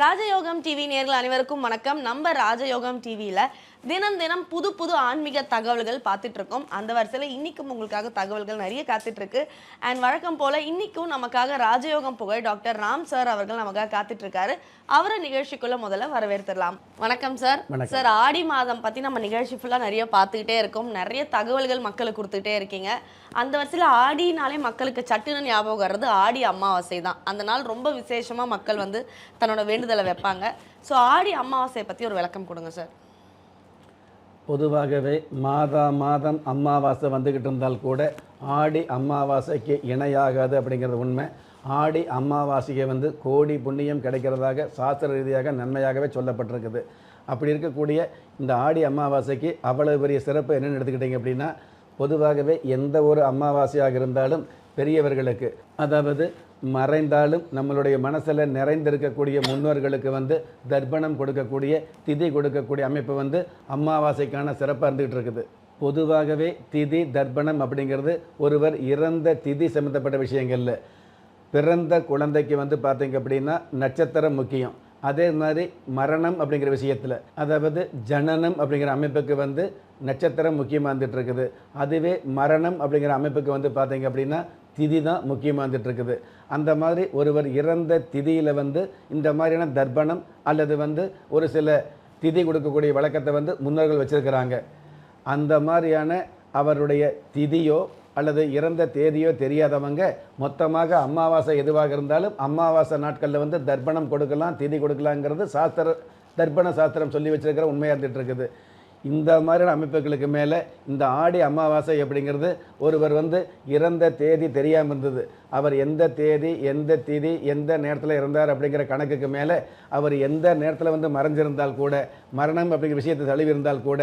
ராஜயோகம் டிவி நேயர்கள் அனைவருக்கும் வணக்கம். நம்ம ராஜயோகம் டிவியில தினம் தினம் புது புது ஆன்மீக தகவல்கள் பார்த்துட்டு இருக்கோம். அந்த வரிசையில் இன்னைக்கும் உங்களுக்காக தகவல்கள் நிறைய காத்துட்டு இருக்கு. அண்ட் வழக்கம் போல இன்னைக்கும் நமக்காக ராஜயோகம் புகழ் டாக்டர் ராம் சார் அவர்கள் நமக்காக காத்துட்டு இருக்காரு. அவரை நிகழ்ச்சிக்குள்ள முதல்ல வரவேற்றுலாம். வணக்கம் சார். சார், ஆடி மாதம் பத்தி நம்ம நிகழ்ச்சி ஃபுல்லா நிறைய பார்த்துக்கிட்டே இருக்கோம். நிறைய தகவல்கள் மக்களுக்கு கொடுத்துக்கிட்டே இருக்கீங்க. அந்த வரிசையில் ஆடினாலே மக்களுக்கு சட்டுன்னு ஞாபகம் வர்றது ஆடி அமாவாசை தான். அந்த நாள் ரொம்ப விசேஷமா மக்கள் வந்து தன்னோட வேண்டுதலை வைப்பாங்க. ஸோ ஆடி அமாவாசையை பத்தி ஒரு விளக்கம் கொடுங்க சார். பொதுவாகவே மாதம் அமாவாசை வந்துக்கிட்டு இருந்தால் கூட ஆடி அமாவாசைக்கு இணையாகாது அப்படிங்கிறது உண்மை. ஆடி அமாவாசையை கோடி புண்ணியம் கிடைக்கிறதாக சாஸ்திர ரீதியாக நன்மையாகவே சொல்லப்பட்டிருக்குது. அப்படி இருக்கக்கூடிய இந்த ஆடி அமாவாசைக்கு அவ்வளவு பெரிய சிறப்பு என்னென்னு எடுத்துக்கிட்டிங்க அப்படின்னா, பொதுவாகவே எந்த ஒரு அமாவாசையாக இருந்தாலும் பெரியவர்களுக்கு, அதாவது மறைந்தாலும் நம்மளுடைய மனசில் நிறைந்திருக்கக்கூடிய முன்னோர்களுக்கு தர்ப்பணம் கொடுக்கக்கூடிய, திதி கொடுக்கக்கூடிய அமைப்பு அமாவாசைக்கான சிறப்பாக இருந்துகிட்டு இருக்குது. பொதுவாகவே திதி தர்ப்பணம் அப்படிங்கிறது ஒருவர் இறந்த திதி சம்மந்தப்பட்ட விஷயங்கள்ல, பிறந்த குழந்தைக்கு பார்த்தீங்க அப்படின்னா நட்சத்திரம் முக்கியம். அதே மாதிரி மரணம் அப்படிங்கிற விஷயத்தில், அதாவது ஜனனம் அப்படிங்கிற அமைப்புக்கு நட்சத்திரம் முக்கியமாக இருந்துகிட்டு இருக்குது. அதுவே மரணம் அப்படிங்கிற அமைப்புக்கு பார்த்தீங்க அப்படின்னா திதி தான் முக்கியமாக இருந்துட்டு இருக்குது. அந்த மாதிரி ஒருவர் இறந்த திதியில் இந்த மாதிரியான தர்ப்பணம் அல்லது ஒரு சில திதி கொடுக்கக்கூடிய வழக்கத்தை முன்னோர்கள் வச்சுருக்கிறாங்க. அந்த மாதிரியான அவருடைய திதியோ அல்லது இறந்த தேதியோ தெரியாதவங்க மொத்தமாக அமாவாசை எதுவாக இருந்தாலும் அமாவாசை நாட்களில் தர்ப்பணம் கொடுக்கலாம், திதி கொடுக்கலாங்கிறது தர்ப்பண சாஸ்திரம் சொல்லி வச்சுருக்கிற உண்மையாக இருந்துகிட்டு இருக்குது. இந்த மாதிரியான அமைப்புகளுக்கு மேலே இந்த ஆடி அமாவாசை அப்படிங்கிறது ஒருவர் இறந்த தேதி தெரியாமல் இருந்தது, அவர் எந்த தேதி எந்த திதி எந்த நேரத்தில் இறந்தார் அப்படிங்கிற கணக்குக்கு மேலே அவர் எந்த நேரத்தில் மறைஞ்சிருந்தால் கூட, மரணம் அப்படிங்கிற விஷயத்தை தழுவிருந்தால் கூட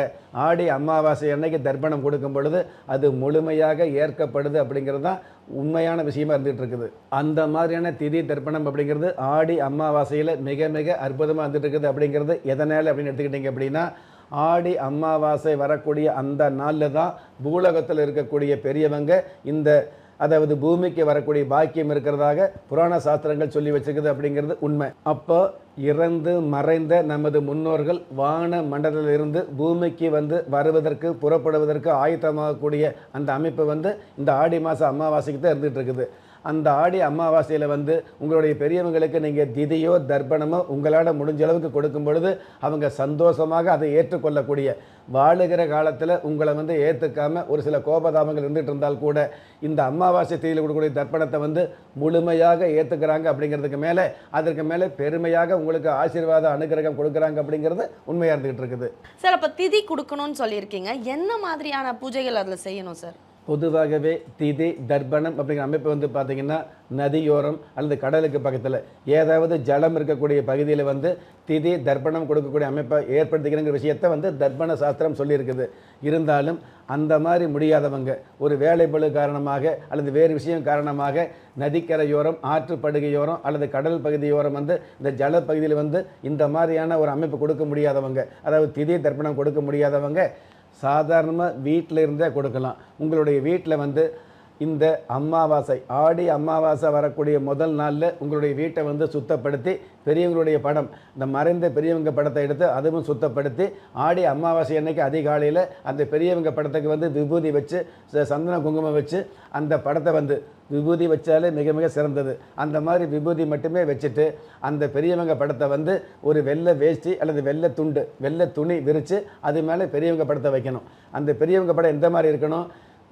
ஆடி அமாவாசை அன்னைக்கு தர்ப்பணம் கொடுக்கும் பொழுது அது முழுமையாக ஏற்கப்படுது அப்படிங்கிறது தான் உண்மையான விஷயமா இருந்துகிட்டு இருக்குது. அந்த மாதிரியான திதி தர்ப்பணம் அப்படிங்கிறது ஆடி அமாவாசையில் மிக மிக அற்புதமாக இருந்துகிட்டு இருக்குது. அப்படிங்கிறது எதனால் அப்படின்னு எடுத்துக்கிட்டிங்க அப்படின்னா, ஆடி அமாவாசை வரக்கூடிய அந்த நாளில் தான் பூலகத்தில் இருக்கக்கூடிய பெரியவங்க அதாவது பூமிக்கு வரக்கூடிய பாக்கியம் இருக்கிறதாக புராண சாஸ்திரங்கள் சொல்லி வச்சுக்குது அப்படிங்கிறது உண்மை. அப்போ இறந்து மறைந்த நமது முன்னோர்கள் வான மண்டலத்திலிருந்து பூமிக்கு வருவதற்கு புறப்படுவதற்கு ஆயத்தமாகக்கூடிய அந்த அமைப்பு இந்த ஆடி மாத அமாவாசைக்கு தான் இருந்துகிட்டு இருக்குது. அந்த ஆடி அமாவாசையில் உங்களுடைய பெரியவங்களுக்கு நீங்கள் திதியோ தர்ப்பணமோ உங்களால் முடிஞ்ச அளவுக்கு கொடுக்கும் பொழுது அவங்க சந்தோஷமாக அதை ஏற்றுக்கொள்ளக்கூடிய, வாழுகிற காலத்தில் உங்களை ஏற்றுக்காமல் ஒரு சில கோபதாபங்கள் இருந்துகிட்டு இருந்தால் கூட இந்த அமாவாசை திதியில் கொடுக்கக்கூடிய தர்ப்பணத்தை முழுமையாக ஏற்றுக்கிறாங்க. அப்படிங்கிறதுக்கு மேலே அதற்கு மேலே பெருமையாக உங்களுக்கு ஆசீர்வாத அனுகிரகம் கொடுக்குறாங்க அப்படிங்கிறது உண்மையாக இருந்துகிட்டு இருக்குது. சார், அப்போ திதி கொடுக்கணும்னு சொல்லியிருக்கீங்க, என்ன மாதிரியான பூஜைகள் அதில் செய்யணும் சார்? பொதுவாகவே திதி தர்ப்பணம் அப்படிங்கிற அமைப்பு பார்த்தீங்கன்னா நதியோரம் அல்லது கடலுக்கு பக்கத்தில் ஏதாவது ஜலம் இருக்கக்கூடிய பகுதியில் திதி தர்ப்பணம் கொடுக்கக்கூடிய அமைப்பை ஏற்படுத்திக்கிறங்கிற விஷயத்தை தர்ப்பண சாஸ்திரம் சொல்லியிருக்குது. இருந்தாலும் அந்த மாதிரி முடியாதவங்க ஒரு வேலைப்பளு காரணமாக அல்லது வேறு விஷயம் காரணமாக நதிக்கரையோரம் ஆற்றுப்படுகையோரம் அல்லது கடல் பகுதியோரம் இந்த ஜல பகுதியில் இந்த மாதிரியான ஒரு அமைப்பு கொடுக்க முடியாதவங்க, அதாவது திதி தர்ப்பணம் கொடுக்க முடியாதவங்க சாதாரணமாக வீட்டில் இருந்தே கொடுக்கலாம். உங்களுடைய வீட்டில் இந்த அமாவாசை ஆடி அமாவாசை வரக்கூடிய முதல் நாளில் உங்களுடைய வீட்டை சுத்தப்படுத்தி பெரியவங்களுடைய படம், இந்த மறைந்த பெரியவங்க படத்தை எடுத்து அதுவும் சுத்தப்படுத்தி ஆடி அமாவாசை அன்னைக்கு அதிகாலையில் அந்த பெரியவங்க படத்துக்கு விபூதி வச்சு சந்தன குங்குமம் வச்சு அந்த படத்தை விபூதி வச்சாலே மிக மிக சிறந்தது. அந்த மாதிரி விபூதி மட்டுமே வச்சுட்டு அந்த பெரியவங்க படத்தை ஒரு வெள்ளை வேஷ்டி அல்லது வெள்ளை துண்டு வெள்ளை துணி விரித்து அது மேலே பெரியவங்க படத்தை வைக்கணும். அந்த பெரியவங்க படம் எந்த மாதிரி இருக்கணும்?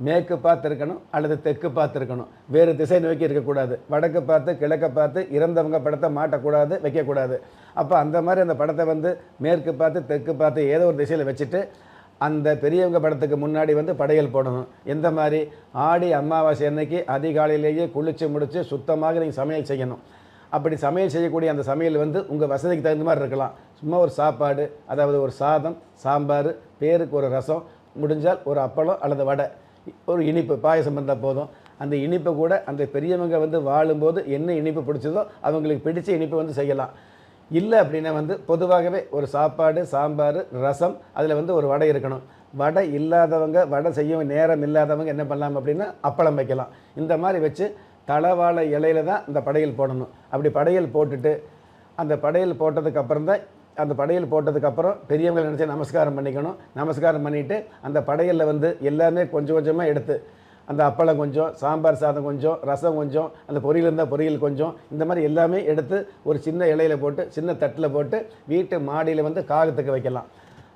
மேற்கு பார்த்து இருக்கணும் அல்லது தெற்கு பார்த்து இருக்கணும். வேறு திசை நோக்கி இருக்கக்கூடாது. வடக்கு பார்த்து கிழக்க பார்த்து இறந்தவங்க படத்தை மாட்டக்கூடாது, வைக்கக்கூடாது. அப்போ அந்த மாதிரி அந்த படத்தை மேற்கு பார்த்து தெற்கு பார்த்து ஏதோ ஒரு திசையில் வச்சுட்டு அந்த பெரியவங்க படத்துக்கு முன்னாடி படையல் போடணும். எந்த மாதிரி? ஆடி அமாவாசை அன்னைக்கு அதிகாலையிலேயே குளித்து முடித்து சுத்தமாக நீங்கள் சமையல் செய்யணும். அப்படி சமையல் செய்யக்கூடிய அந்த சமையல் உங்கள் வசதிக்கு தகுந்த மாதிரி இருக்கலாம். சும்மா ஒரு சாப்பாடு, அதாவது ஒரு சாதம், சாம்பார், பேருக்கு ஒரு ரசம், முடிஞ்சால் ஒரு அப்பளம் அல்லது வடை, ஒரு இனிப்பு பாயசம் இருந்தால் போதும். அந்த இனிப்பை கூட அந்த பெரியவங்க வாழும்போது என்ன இனிப்பு பிடிச்சதோ அவங்களுக்கு பிடிச்ச இனிப்பு செய்யலாம். இல்லை அப்படின்னா பொதுவாகவே ஒரு சாப்பாடு, சாம்பார், ரசம், அதில் ஒரு வடை இருக்கணும். வடை இல்லாதவங்க, வடை செய்ய நேரம் இல்லாதவங்க என்ன பண்ணலாம் அப்படின்னா அப்பளம் வைக்கலாம். இந்த மாதிரி வச்சு தளவாழை இலையில தான் இந்த படையல் போடணும். அப்படி படையல் போட்டுட்டு அந்த படையல் போட்டதுக்கு அப்புறம் தான் அந்த படையல் போட்டதுக்கப்புறம் பெரியவங்களை நினச்சி நமஸ்காரம் பண்ணிக்கணும். நமஸ்காரம் பண்ணிவிட்டு அந்த படையலில் வந்து எல்லாமே கொஞ்சம் கொஞ்சமாக எடுத்து அந்த அப்பளம் கொஞ்சம், சாம்பார் சாதம் கொஞ்சம், ரசம் கொஞ்சம், அந்த பொரியல் இருந்தால் பொரியல் கொஞ்சம், இந்த மாதிரி எல்லாமே எடுத்து ஒரு சின்ன இலையில் போட்டு சின்ன தட்டில் போட்டு வீட்டு மாடியில் வந்து காகத்துக்கு வைக்கலாம்.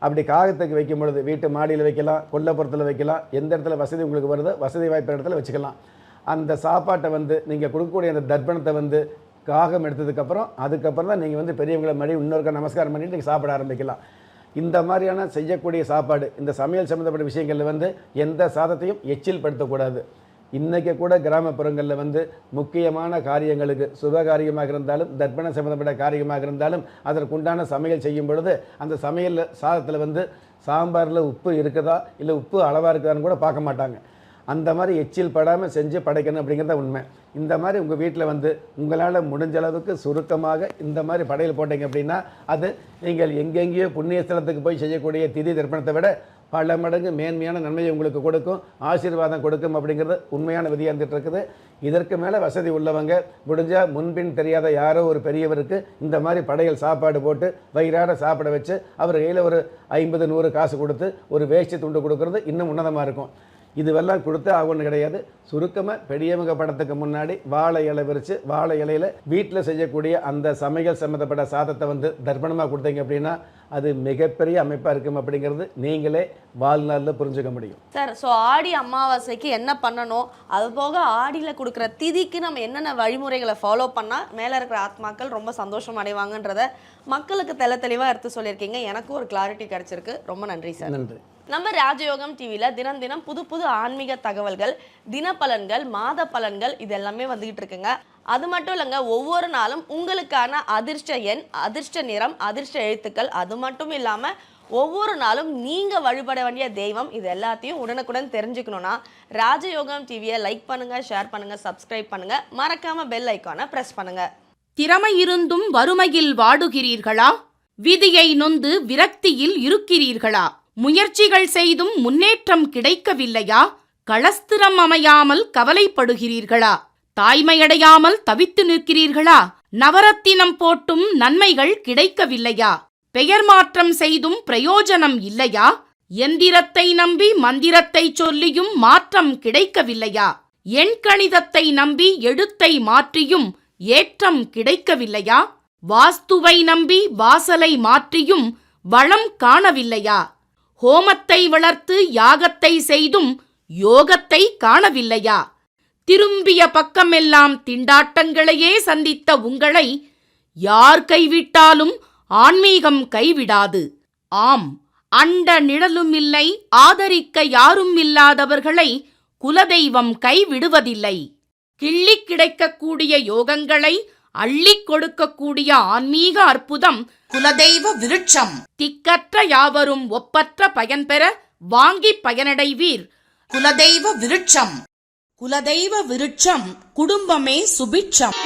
அப்படி காகத்துக்கு வைக்கும் பொழுது வீட்டு மாடியில் வைக்கலாம், கொல்லைப்புறத்தில் வைக்கலாம், எந்த இடத்துல வசதி உங்களுக்கு வருதோ வசதி வாய்ப்பு இடத்துல வச்சுக்கலாம். அந்த சாப்பாட்டை வந்து நீங்கள் கொடுக்கக்கூடிய அந்த தர்ப்பணத்தை வந்து காகம் எடுத்ததுக்கப்புறம் அதுக்கப்புறம் தான் நீங்கள் வந்து பெரியவங்களை மறுபடியும் இன்னொருக்க நமஸ்காரம் பண்ணிட்டு நீங்கள் சாப்பிட ஆரம்பிக்கலாம். இந்த மாதிரியான செய்யக்கூடிய சாப்பாடு, இந்த சமையல் சம்மந்தப்பட்ட விஷயங்களில் வந்து எந்த சாதத்தையும் எச்சில் படுத்தக்கூடாது. இன்றைக்கி கூட கிராமப்புறங்களில் வந்து முக்கியமான காரியங்களுக்கு சுபகாரியமாக இருந்தாலும் தர்ப்பணம் சம்மந்தப்பட்ட காரியமாக இருந்தாலும் அதற்குண்டான சமையல் செய்யும் பொழுது அந்த சமையல் சாதத்தில் வந்து சாம்பாரில் உப்பு இருக்குதா இல்லை உப்பு அளவாக இருக்குதான்னு கூட பார்க்க மாட்டாங்க. அந்த மாதிரி எச்சில் படாமல் செஞ்சு படைக்கணும் அப்படிங்கிறத உண்மை. இந்த மாதிரி உங்கள் வீட்டில் வந்து உங்களால் முடிஞ்ச அளவுக்கு சுருக்கமாக இந்த மாதிரி படையல் போட்டீங்க அப்படின்னா அது நீங்கள் எங்கெங்கேயோ புண்ணிய ஸ்தலத்துக்கு போய் செய்யக்கூடிய திதி தர்ப்பணத்தை விட பல மடங்கு மேன்மையான நன்மையை உங்களுக்கு கொடுக்கும், ஆசீர்வாதம் கொடுக்கும் அப்படிங்கிறது உண்மையான விதியாக இருந்துகிட்டு இருக்குது. இதற்கு மேலே வசதி உள்ளவங்க முடிஞ்சால் முன்பின் தெரியாத யாரோ ஒரு பெரியவருக்கு இந்த மாதிரி படையல் சாப்பாடு போட்டு வயிறார சாப்பிட வச்சு அவர் கையில் ஒரு 50-100 காசு கொடுத்து ஒரு வேஷ்டி துண்டு கொடுக்கறது இன்னும் உன்னதமாக இருக்கும். இதுவெல்லாம் கொடுத்து ஆகணும் கிடையாது. சுருக்கமாக பெரியவங்க படத்துக்கு முன்னாடி வாழை இலை விரித்து வாழை இலையில் வீட்டில் செய்யக்கூடிய அந்த சமையல் சம்மந்தப்பட்ட சாதத்தை வந்து தர்ப்பணமாக கொடுத்தீங்க அப்படின்னா அது மிகப்பெரிய அமைப்பாக இருக்கும் அப்படிங்கிறது நீங்களே வாழ்நாளில் புரிஞ்சுக்க முடியும். சார், ஸோ ஆடி அமாவாசைக்கு என்ன பண்ணணும், அது போக ஆடியில் கொடுக்குற திதிக்கு நம்ம என்னென்ன வழிமுறைகளை ஃபாலோ பண்ணால் மேலே இருக்கிற ஆத்மாக்கள் ரொம்ப சந்தோஷம் அடைவாங்கன்றத மக்களுக்கு தெளிவாக எடுத்து சொல்லியிருக்கீங்க. எனக்கும் ஒரு கிளாரிட்டி கிடைச்சிருக்கு. ரொம்ப நன்றி சார். நன்றி. நம்ம ராஜயோகம் டிவியில் தினம் தினம் புது புது ஆன்மீக தகவல்கள், தினப்பலன்கள், மாத பலன்கள் இது எல்லாமே வந்துகிட்டு இருக்குங்க. அது மட்டும் இல்லைங்க, ஒவ்வொரு நாளும் உங்களுக்கான அதிர்ஷ்ட எண், அதிர்ஷ்ட நிறம், அதிர்ஷ்ட எழுத்துக்கள், அது மட்டும் இல்லாமல் ஒவ்வொரு நாளும் நீங்கள் வழிபட வேண்டிய தெய்வம், இது எல்லாத்தையும் உடனுக்குடன் தெரிஞ்சுக்கணுன்னா ராஜயோகம் டிவியை லைக் பண்ணுங்கள், ஷேர் பண்ணுங்கள், சப்ஸ்கிரைப் பண்ணுங்கள், மறக்காமல் பெல் ஐக்கானை ப்ரெஸ் பண்ணுங்கள். திறமை இருந்தும் வறுமையில் வாடுகிறீர்களா? விதியை நொந்து விரக்தியில் இருக்கிறீர்களா? முயற்சிகள் செய்தும் முன்னேற்றம் கிடைக்கவில்லையா? களஸ்திரம் அமையாமல் கவலைப்படுகிறீர்களா? தாய்மையடையாமல் தவித்து நிற்கிறீர்களா? நவரத்தினம் போட்டும் நன்மைகள் கிடைக்கவில்லையா? பெயர் மாற்றம் செய்தும் பிரயோஜனம் இல்லையா? எந்திரத்தை நம்பி மந்திரத்தை சொல்லியும் மாற்றம் கிடைக்கவில்லையா? எண்கணிதத்தை நம்பி எழுத்தை மாற்றியும் ஏற்றம் கிடைக்கவில்லையா? வாஸ்துவை நம்பி வாசலை மாற்றியும் வளம் காணவில்லையா? ஹோமத்தை வளர்த்து யாகத்தை செய்தும் யோகத்தை காணவில்லையா? திரும்பிய பக்கமெல்லாம் திண்டாட்டங்களையே சந்தித்த உங்களை யார் கைவிட்டாலும் ஆன்மீகம் கைவிடாது. ஆம், அண்ட நிழலுமில்லை, ஆதரிக்க யாரும் இல்லாதவர்களை குலதெய்வம் கைவிடுவதில்லை. கிள்ளிக் கிடைக்கக்கூடிய யோகங்களை அள்ளிக் கொடுக்கக்கூடிய ஆன்மீக அற்புதம் குலதெய்வ விருட்சம். திக்கற்ற யாவரும் ஒப்பற்ற பயன்பெற வாங்கி பயனடைவீர். குலதெய்வ விருட்சம். குலதெய்வ விருட்சம் குடும்பமே சுபிட்சம்.